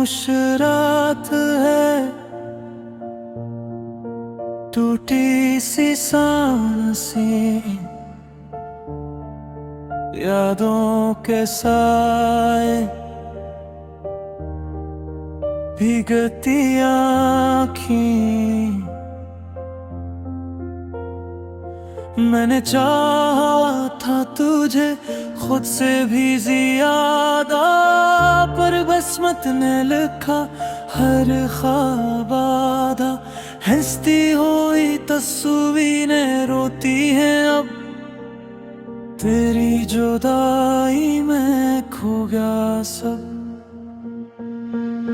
खामोश रात है, टूटी सी सांसें, यादों के साए, भीगती आँखें। मैंने चाहा था तुझे खुद से भी ज्यादा, पर किस्मत ने लिखा हर ख्वाब आधा। हंसती हुई तस्वीरें रोती हैं अब, तेरी जुदाई में खो गया सब।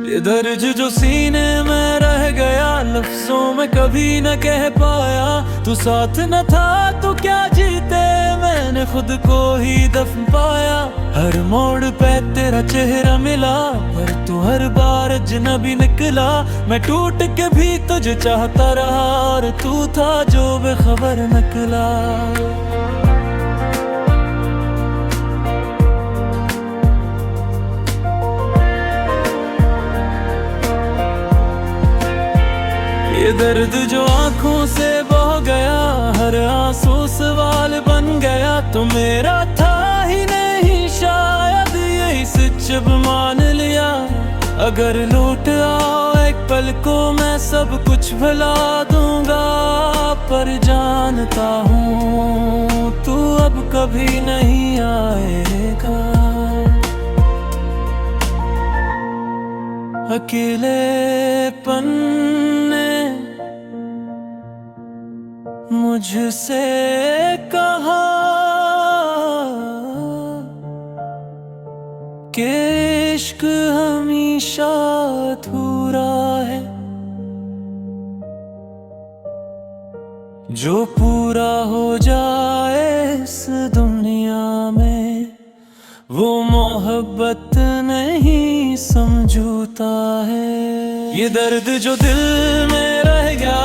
ये दर्द जो सीने में रह गया, लफ्जों में कभी न कह पाया। तू साथ न था तो क्या जीते, मैंने खुद को ही दफन पाया। हर मोड़ पे तेरा चेहरा मिला, पर तू हर बार अजनबी निकला। मैं टूट के भी तुझे चाहता रहा, और तू था जो बेखबर निकला। ये दर्द जो आंखों से बह गया, हर आंसू सवाल बन गया। तो मेरा था ही नहीं शायद, यही सच अब मान लिया। अगर लौट आओ एक पल को, मैं सब कुछ भुला दूंगा। पर जानता हूँ तू अब कभी नहीं आएगा। अकेलेपन ने मुझसे कहा कि इश्क हमेशा अधूरा है, जो पूरा हो जाए इस दुनिया में, वो मोहब्बत नहीं समझौता है। ये दर्द जो दिल में रह गया,